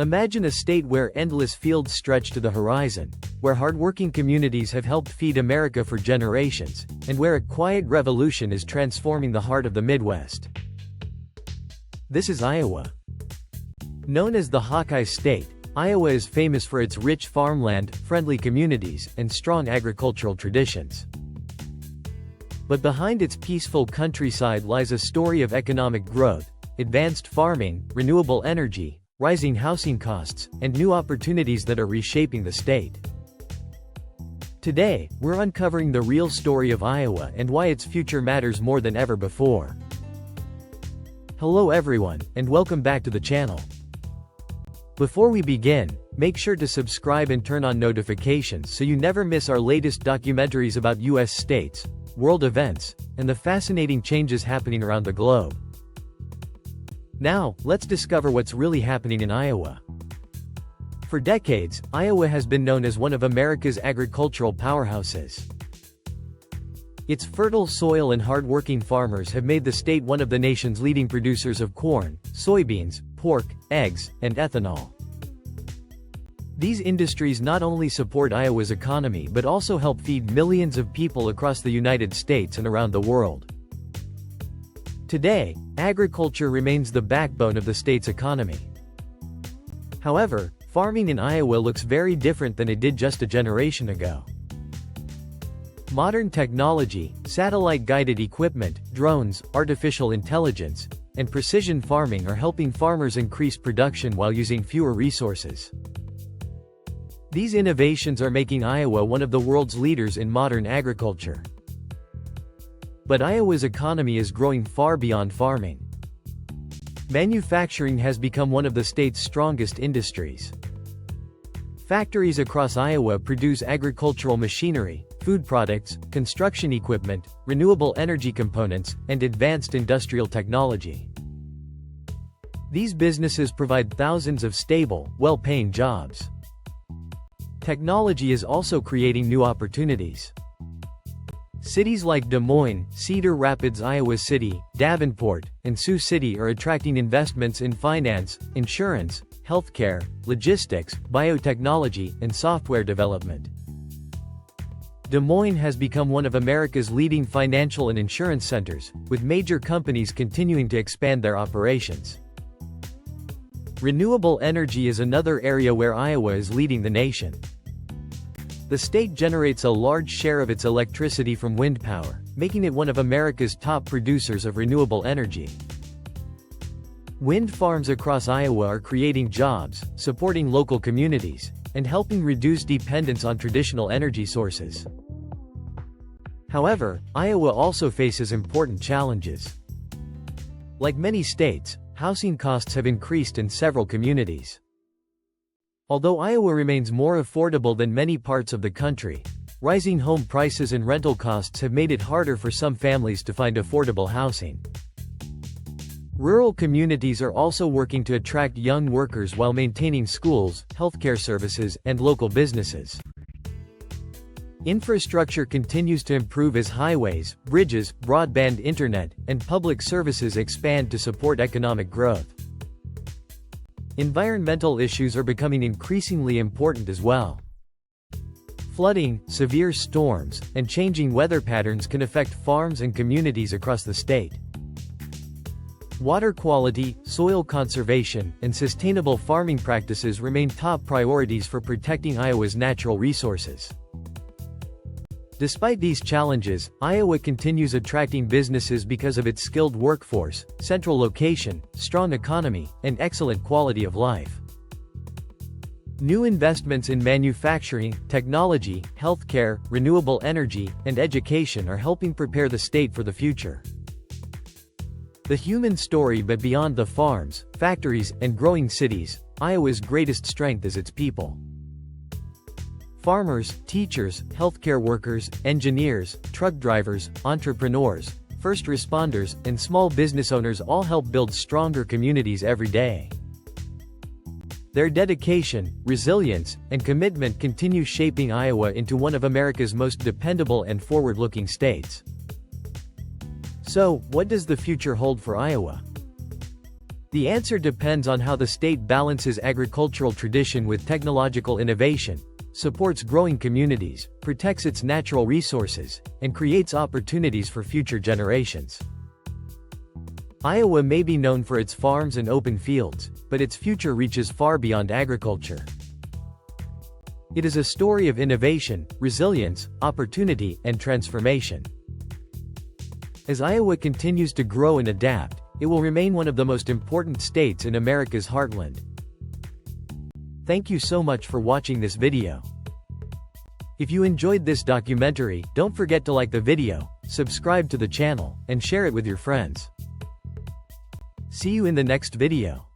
Imagine a state where endless fields stretch to the horizon, where hardworking communities have helped feed America for generations, and where a quiet revolution is transforming the heart of the Midwest. This is Iowa. Known as the Hawkeye State, Iowa is famous for its rich farmland, friendly communities, and strong agricultural traditions. But behind its peaceful countryside lies a story of economic growth, advanced farming, renewable energy, rising housing costs, and new opportunities that are reshaping the state. Today, we're uncovering the real story of Iowa and why its future matters more than ever before. Hello everyone, and welcome back to the channel. Before we begin, make sure to subscribe and turn on notifications so you never miss our latest documentaries about US states, world events, and the fascinating changes happening around the globe. Now, let's discover what's really happening in Iowa. For decades, Iowa has been known as one of America's agricultural powerhouses. Its fertile soil and hard-working farmers have made the state one of the nation's leading producers of corn, soybeans, pork, eggs, and ethanol. These industries not only support Iowa's economy but also help feed millions of people across the United States and around the world. Today, agriculture remains the backbone of the state's economy. However, farming in Iowa looks very different than it did just a generation ago. Modern technology, satellite-guided equipment, drones, artificial intelligence, and precision farming are helping farmers increase production while using fewer resources. These innovations are making Iowa one of the world's leaders in modern agriculture. But Iowa's economy is growing far beyond farming. Manufacturing has become one of the state's strongest industries. Factories across Iowa produce agricultural machinery, food products, construction equipment, renewable energy components, and advanced industrial technology. These businesses provide thousands of stable, well-paying jobs. Technology is also creating new opportunities. Cities like Des Moines, Cedar Rapids, Iowa City, Davenport, and Sioux City are attracting investments in finance, insurance, healthcare, logistics, biotechnology, and software development. Des Moines has become one of America's leading financial and insurance centers, with major companies continuing to expand their operations. Renewable energy is another area where Iowa is leading the nation. The state generates a large share of its electricity from wind power, making it one of America's top producers of renewable energy. Wind farms across Iowa are creating jobs, supporting local communities, and helping reduce dependence on traditional energy sources. However, Iowa also faces important challenges. Like many states, housing costs have increased in several communities. Although Iowa remains more affordable than many parts of the country, rising home prices and rental costs have made it harder for some families to find affordable housing. Rural communities are also working to attract young workers while maintaining schools, healthcare services, and local businesses. Infrastructure continues to improve as highways, bridges, broadband internet, and public services expand to support economic growth. Environmental issues are becoming increasingly important as well. Flooding, severe storms, and changing weather patterns can affect farms and communities across the state. Water quality, soil conservation, and sustainable farming practices remain top priorities for protecting Iowa's natural resources. Despite these challenges, Iowa continues attracting businesses because of its skilled workforce, central location, strong economy, and excellent quality of life. New investments in manufacturing, technology, healthcare, renewable energy, and education are helping prepare the state for the future. The human story, but beyond the farms, factories, and growing cities, Iowa's greatest strength is its people. Farmers, teachers, healthcare workers, engineers, truck drivers, entrepreneurs, first responders, and small business owners all help build stronger communities every day. Their dedication, resilience, and commitment continue shaping Iowa into one of America's most dependable and forward-looking states. So, what does the future hold for Iowa? The answer depends on how the state balances agricultural tradition with technological innovation, supports growing communities, protects its natural resources, and creates opportunities for future generations. Iowa may be known for its farms and open fields, but its future reaches far beyond agriculture. It is a story of innovation, resilience, opportunity, and transformation. As Iowa continues to grow and adapt, it will remain one of the most important states in America's heartland. Thank you so much for watching this video. If you enjoyed this documentary, don't forget to like the video, subscribe to the channel, and share it with your friends. See you in the next video.